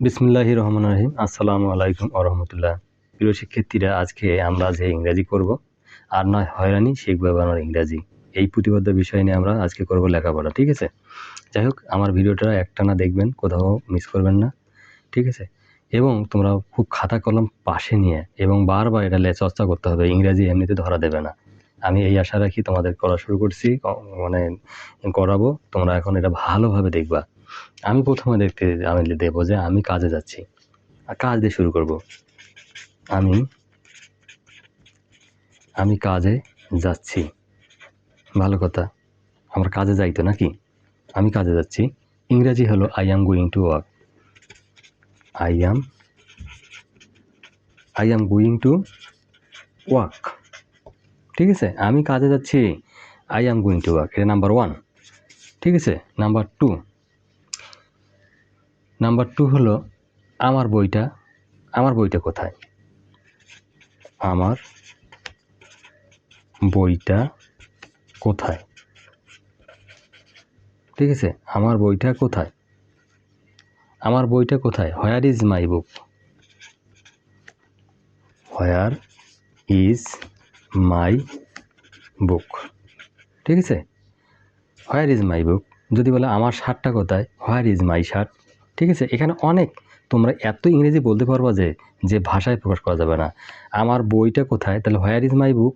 বিসমিল্লাহির রহমানির রহিম। আসসালামু আলাইকুম ওয়া রাহমাতুল্লাহ। প্রিয় শিক্ষার্থীরা, আজকে আমরা যে ইংরেজি করব আর নয় হয়রানি শিখব বাংলার ইংরেজি, এই প্রতিপাদ্য বিষয় নিয়ে আমরা আজকে করব লেখাপড়া। ঠিক আছে? যাই হোক, আমার ভিডিওটা একটানা দেখবেন, কোথাও মিস করবেন না। ঠিক আছে? এবং তোমরা খুব খাতা কলম পাশে নিয়ে এবং বারবার এটা চর্চা করতে হবে, ইংরেজি এমনিতে ধরা দেবে না। আমি এই আশা রাখি তোমাদের করা শুরু করছি, করাবো। তোমরা এখন এটা ভালোভাবে দেখবা। আমি প্রথমে দেবো যে আমি কাজে যাচ্ছি, আর কাজ দিয়ে শুরু করব। আমি কাজে যাচ্ছি। ভালো কথা, আমার কাজে যাইতো নাকি? আমি কাজে যাচ্ছি। ইংরেজি হলো I am going to work. I am going to work. ঠিক আছে? আমি কাজে যাচ্ছি, I am going to work. এটা নাম্বার 1। ঠিক আছে? নাম্বার টু হলো আমার বইটা কোথায়? আমার বইটা কোথায়? ঠিক আছে? আমার বইটা কোথায়? আমার বইটা কোথায়? Where is my book? Where is my book? ঠিক আছে? Where is my book. যদি বলে আমার শার্টটা কোথায়? Where is my shirt? ঠিক আছে? এখানে অনেক তোমরা এত ইংরেজি বলতে পারবা যে ভাষায় প্রকাশ করা যাবে না। আমার বইটা কোথায়? তাহলে হোয়ার ইজ মাই বুক।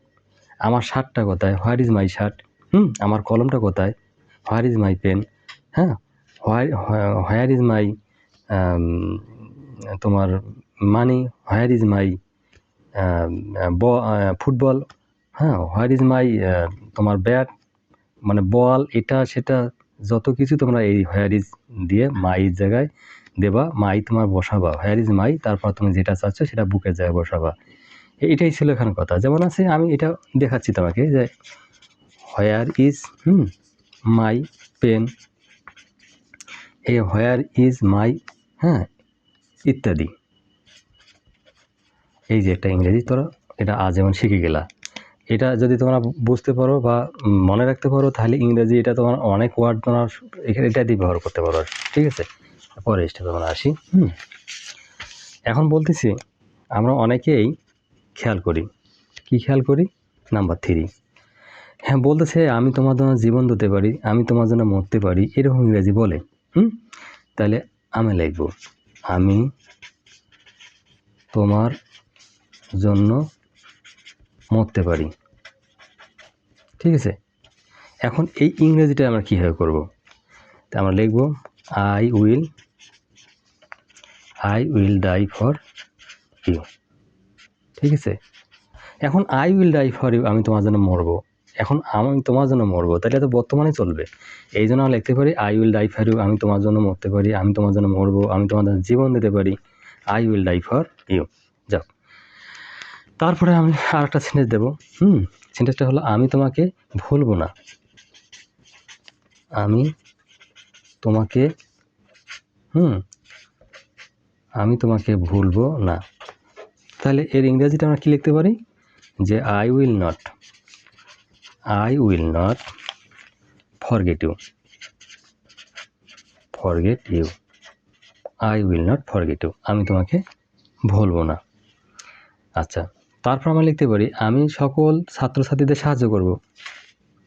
আমার শার্টটা কোথায়? Where is my shirt? আমার কলমটা কোথায়? Where is my pen? হ্যাঁ, হোয়ার ইজ মাই তোমার মানি? হোয়ার ইজ মাই ফুটবল? হ্যাঁ, হোয়ার ইজ মাই তোমার ব্যাট, মানে বল, এটা সেটা যত কিছু তোমরা এই হোয়ার ইজ দিয়ে মাই জায়গায় দেবা, মাই তোমার বসাবা, হোয়ার ইজ মাই, তারপর তুমি যেটা চাচ্ছ সেটা বুকের জায়গায় বসাবা। এটাই ছিল এখানে কথা। যেমন আছে, আমি এটা দেখাচ্ছি তোমাকে যে হোয়ার ইজ মাই পেন, এই হোয়ার ইজ মাই, হ্যাঁ, ইত্যাদি। এই যে একটা ইংরেজি তোরা এটা আজ যেমন শিখে গেলা। এটা যদি তোমরা বুঝতে পারো বা মনে রাখতে পারো, তাহলে ইংরেজি এটা তোমার অনেক ওয়ার্ড তোমরা এখানে এটা দিয়ে ব্যবহার করতে পারো। ঠিক আছে? পরে স্টেপে আমরা আসি। এখন বলতেছি, আমরা অনেকেই খেয়াল করি। কি খেয়াল করি? নাম্বার 3। হ্যাঁ, বলতেছে আমি তোমার জন্য জীবন দিতে পারি, আমি তোমার জন্য মরতে পারি, এরকম ইংরেজি বলে। তাহলে আমি লিখব আমি তোমার জন্য মরতে পারি। ঠিক আছে? এখন এই ইংরেজিটা আমরা কীভাবে করব? তা আমরা লিখব I will die for you. ঠিক আছে? এখন I will die for you, আমি তোমার জন্য মরবো। এখন আমি তোমার জন্য মরবো, তাহলে তো বর্তমানে চলবে। এই জন্য আমরা লিখতে পারি I will die for you, আমি তোমার জন্য মরতে পারি, আমি তোমার জন্য মরবো, আমি তোমার জন্য জীবন দিতে পারি। I will die for you. যাও, তারপরে আমি আর একটা সেন্টেন্স দেবো। সেন্টেন্সটা হলো আমি তোমাকে ভুলবো না। আমি তোমাকে আমি তোমাকে ভুলবো না। তাহলে এর ইংরেজিটা আমরা কী লিখতে পারি? যে I will not forget you. I will not forget you, আমি তোমাকে ভুলবো না। আচ্ছা, তারপর আমরা লিখতে পারি আমি সকল ছাত্রছাত্রীদের সাহায্য করব।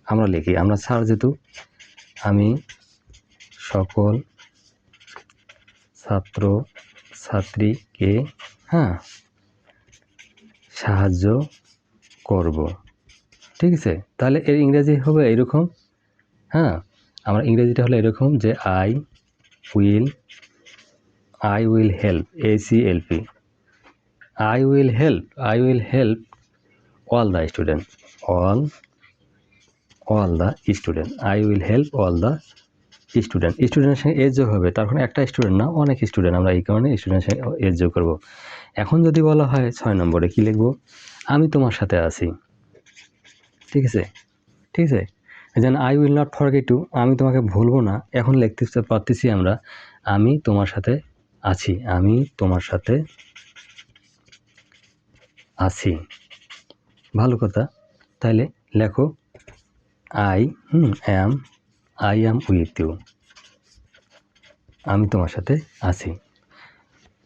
আমরা লিখি, আমরা স্যার যেহেতু, আমি সকল ছাত্রছাত্রীকে সাহায্য করব। ঠিক আছে? তাহলে এর ইংরেজি হবে এরকম। আমার ইংরেজিটা হলো এরকম যে I will help, ACLP, I will help all the student, I will help all the student. স্টুডেন্টের সঙ্গে এজ যোগ হবে, তার একটা স্টুডেন্ট না, অনেক স্টুডেন্ট, আমরা এই কারণে স্টুডেন্টের সঙ্গে এজ যোগ করবো। এখন যদি বলা হয় 6 নম্বরে, কী লিখবো? আমি তোমার সাথে আছি। ঠিক আছে? যেন I will not forget you, আমি তোমাকে ভুলবো না। এখন লিখতে পারতেছি আমরা আমি তোমার সাথে আছি, আমি তোমার সাথে আছি। ভালো কথা। তাহলে লেখো আই অ্যাম উইথ ইউ, আমি তোমার সাথে আছি।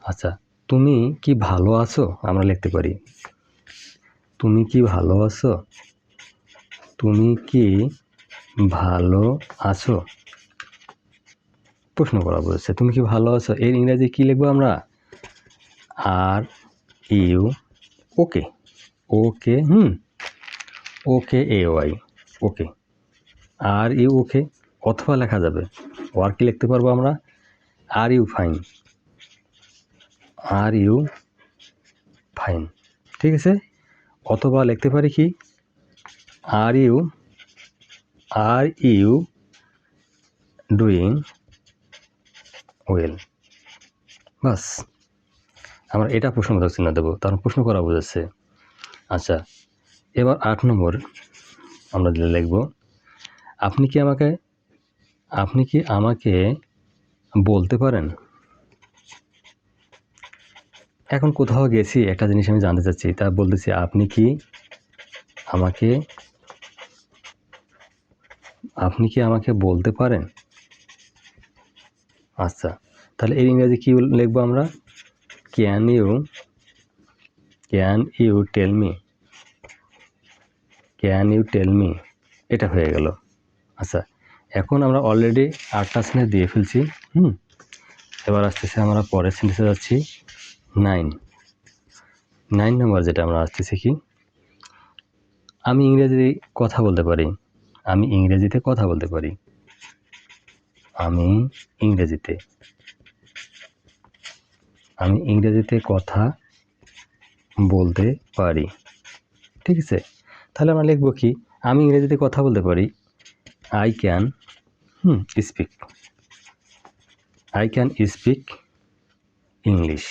আচ্ছা, তুমি কি ভালো আছো? আমরা লিখতে পারি তুমি কি ভালো আছো? তুমি কি ভালো আছো? প্রশ্ন করা বলেছে, তুমি কি ভালো আছো? এর ইংরেজি কি লিখবো আমরা? Are you okay, okay, O K A Y, okay, are you okay, অথবা লেখা যাবে আর কি লিখতে পারবো আমরা? Are you fine, are you fine, ঠিক আছে। অথবা লিখতে পারি কি, আর ইউ ডুইং ওয়েল। বাস, আমরা এটা প্রশ্নবোধক চিহ্ন দেবো, তার প্রশ্ন করা বোঝাচ্ছে। আচ্ছা, এবার 8 নম্বর আমরা লিখব, আপনি কি আমাকে বলতে পারেন? এখন কোথাও গেছি, একটা জিনিস আমি জানতে চাচ্ছি, তা বলতেছি আপনি কি আমাকে বলতে পারেন? আচ্ছা, তাহলে এর ইংরেজি কি লিখবো আমরা? ক্যান ইউ টেল মি, এটা হয়ে গেল। আচ্ছা, এখন আমরা অলরেডি 8টা সেন্টেন্স দিয়ে ফেলছি। এবার আসতেছে আমরা পরের সেন্টেন্সে যাচ্ছি। 9 নম্বর যেটা আমরা আসতেছি কি, আমি ইংরেজিতে কথা বলতে পারি। আমি ইংরেজিতে কথা বলতে পারি। আমি ইংরেজিতে কথা বলতে পারি, ঠিক আছে। তাহলে আমরা লিখবো কি, আমি ইংরেজিতে কথা বলতে পারি, আই ক্যান স্পিক ইংলিশ।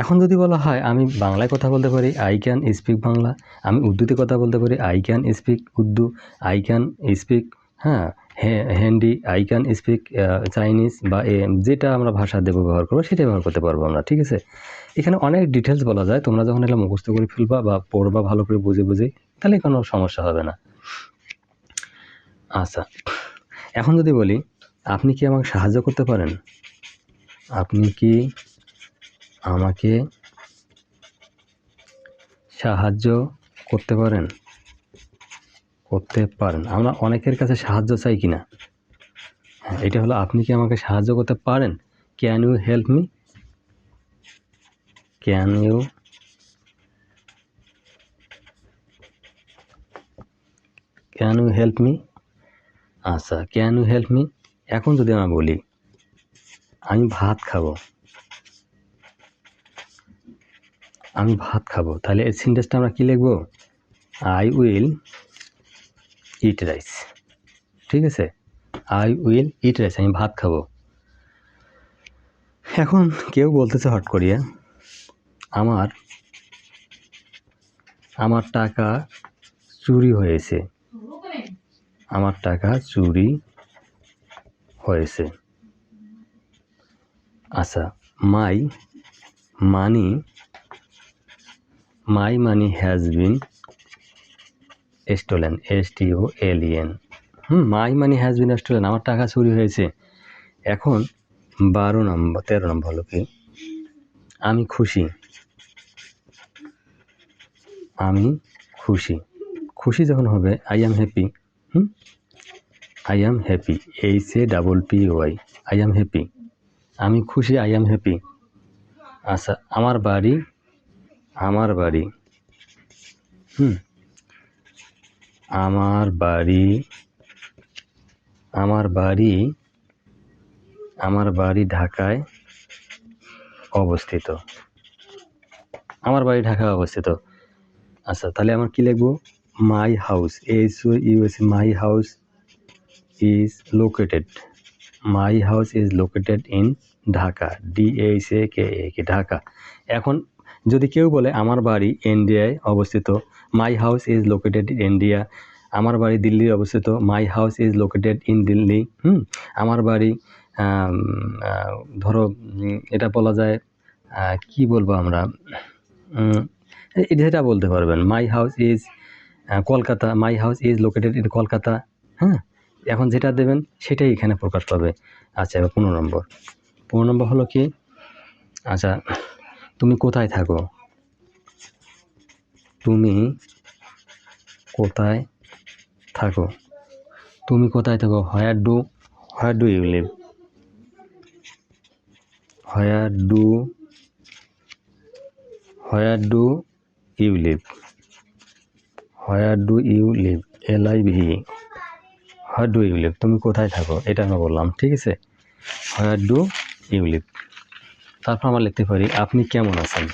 এখন যদি বলা হয় আমি বাংলায় কথা বলতে পারি, আই ক্যান স্পিক বাংলা। আমি উর্দুতে কথা বলতে পারি, I can speak Urdu. I can speak Hindi, I can speak Chinese, বা যেটা আমরা ভাষা দিয়ে ব্যবহার করবো সেটা ব্যবহার করতে পারবো আমরা, ঠিক আছে। এখানে অনেক ডিটেলস বলা যায়, তোমরা যখন এটা মুখস্থ করে ফেলবা বা পড়বা ভালো করে বুঝে তাহলে কোনো সমস্যা হবে না। আচ্ছা, এখন যদি বলি আপনি কি আমাকে সাহায্য করতে পারেন? আপনি কি আমাকে সাহায্য করতে পারেন? আমরা অনেকের কাছে সাহায্য চাই কিনা, এটা হলো আপনি কি আমাকে সাহায্য করতে পারেন? Can you help me? Can you help me? আচ্ছা, ক্যান ইউ হেল্প মি। এখন যদি আমরা বলি আমি ভাত খাবো, তাহলে এই সেন্টেন্সটা আমরা কি লিখবো? আই উইল ইট রাইস, ঠিক আছে। আই উইল ইট রাইস, আমি ভাত খাবো। এখন কেউ বলতেছে হট করিয়া, আমার টাকা চুরি হয়েছে। আমার টাকা চুরি হয়েছে। আচ্ছা, my money has been stolen, STOLEN। My money has been stolen, আমার টাকা চুরি হয়েছে। এখন 13 নম্বর হলো কি, আমি খুশি। খুশি যখন হবে I am happy. I am happy, HAPPY, I am happy. আমি খুশি, আই অ্যাম হ্যাপি। আচ্ছা, আমার বাড়ি আমার বাড়ি ঢাকায় অবস্থিত। আচ্ছা, তাহলে আমার কি লিখবো? My house, HOUS, my house is located in Dhaka, DHAKA, Dhaka. এখন যদি কেউ বলে আমার বাড়ি ইন্ডিয়ায় অবস্থিত, my house is located in India. আমার বাড়ি দিল্লির অবস্থিত, my house is located in Delhi. আমার বাড়ি ধরো এটা বলা যায়, কি বলবো আমরা, যেটা বলতে পারবেন, my house is Kolkata, my house is located in Kolkata. এখন যেটা দেবেন সেটাই এখানে প্রকাশ পাবে। আচ্ছা, এবার 15 নম্বর, 15 নম্বর হলো কি, আচ্ছা তুমি কোথায় থাকো, তুমি কোথায় থাকো, তুমি কোথায় থাকো, where do you live, where do you live, where do you live, LIV, where do you live, তুমি কোথায় থাকো, এটা আমরা বললাম, ঠিক আছে। হোয়ার ডু ইউ লিভ, তারপর আমরা লিখতে পারি আপনি কেমন আছেন।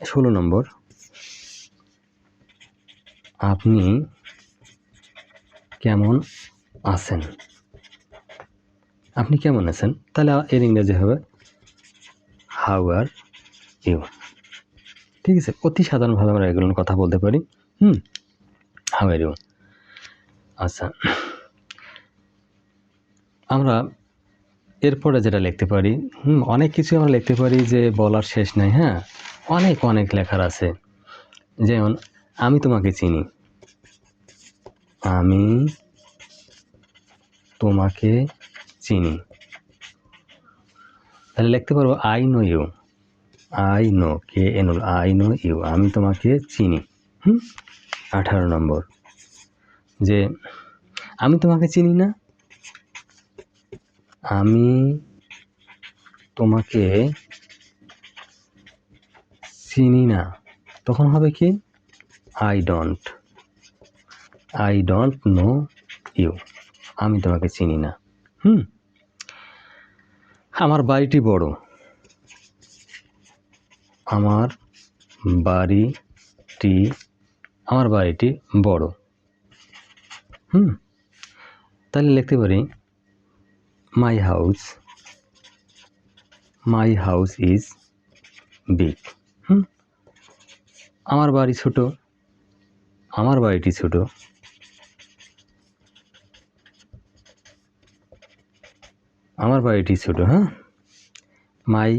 16 নম্বর, আপনি কেমন আছেন, আপনি কেমন আছেন, তাহলে এর ইংরেজি হবে হাউ আর ইউ, ঠিক আছে। অতি সাধারণভাবে আমরা এগুলো কথা বলতে পারি, হাউ আর ইউ। আচ্ছা, আমরা এরপরে যেটা লিখতে পারি, অনেক কিছু আমরা লিখতে পারি যে বলার শেষ নাই, হ্যাঁ, অনেক লেখার আছে। যেমন আমি তোমাকে চিনি, আমি তোমাকে চিনি, তাহলে লিখতে পারবো I know you, I know, KNO, I know you, আমি তোমাকে চিনি। 18 নম্বর, যে আমি তোমাকে চিনি না, আমি তোমাকে চিনি না, তখন হবে কি আই ডোন্ট নো ইউ, আমি তোমাকে চিনি না। আমার বাড়িটি বড়, আমার বাড়িটি বড়। তাহলে লিখতে পারি মাই হাউস ইজ বিগ। আমার বাড়ি ছোট, আমার বাড়িটি ছোট। আমার বাড়িটি ছোট, হ্যাঁ। My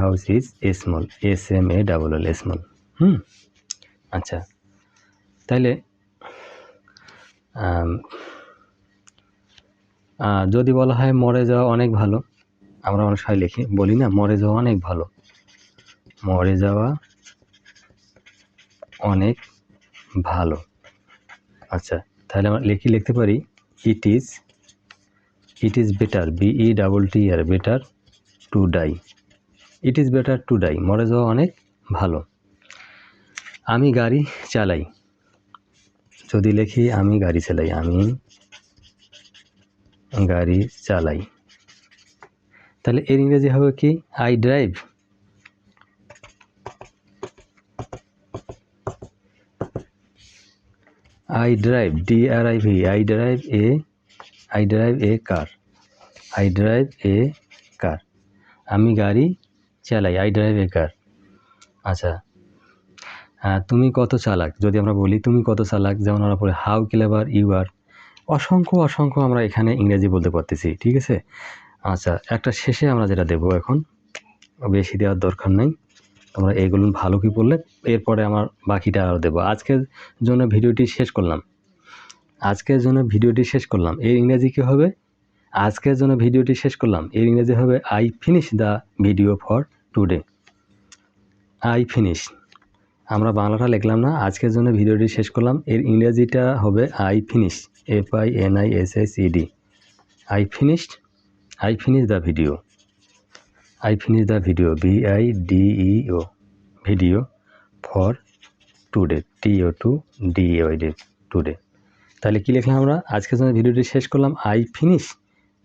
house is small, SMALL, small. আচ্ছা, তাইলে যদি বলা হয় মরে যাওয়া অনেক ভালো, আমরা অনেক সময় বলি না মরে যাওয়া অনেক ভালো, মরে যাওয়া অনেক ভালো। আচ্ছা, তাহলে আমরা লিখতে পারি it is better, BETTER, better to die, it is better to die, মরে যাওয়া অনেক ভালো। আমি গাড়ি চালাই, যদি লিখি আমি গাড়ি চালাই, আমি গাড়ি চালাই, তাহলে এর ইংরেজি হবে কি I drive. DRIV, I drive a car, আমি গাড়ি চালাই, I drive a car। আচ্ছা, তুমি কত চালাক, যদি আমরা বলি তুমি কত চালাক, যেমন আমরা বলি হাউ ক্লেভার ইউ আর, অসংখ্য আমরা এখানে ইংরেজি বলতে পারতেছি, ঠিক আছে। আচ্ছা, একটা শেষে আমরা যেটা দেবো, এখন বেশি দেওয়ার দরকার নেই, তোমরা এইগুলো ভালো কি বললে, এরপরে আমার বাকিটা আরও দেবো। আজকের জন্য ভিডিওটি শেষ করলাম, এর ইংরেজি কী হবে, আজকের জন্য ভিডিওটি শেষ করলাম, এর ইংরেজি হবে I finish the video for today. I finish, আমরা বাংলাটা লিখলাম না, আজকের জন্য ভিডিওটি শেষ করলাম, এর ইংরেজিটা হবে I finish, FINISHED, I finish the video, VIDEO, video for today, TODAY, today. তাহলে কি লিখলাম আমরা, আজকের জন্য ভিডিওটি শেষ করলাম, I finish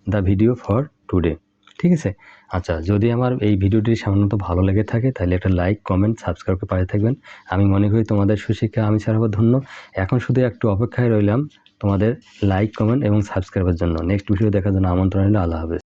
the video for today, ঠিক আছে। আচ্ছা, যদি আমার এই ভিডিওটি সামান্য ভালো লেগে থাকে তাহলে একটা লাইক, কমেন্ট, সাবস্ক্রাইব করে পাশে থাকবেন। আমি মনে করি তোমাদের সুশিক্ষা আমি ছাড়াবো ধন্য। এখন শুধু একটু অপেক্ষায় রইলাম তোমাদের লাইক, কমেন্ট এবং সাবস্ক্রাইবের জন্য। নেক্সট ভিডিও দেখার জন্য আমন্ত্রণ রইল। আল্লাহ হাফেজ।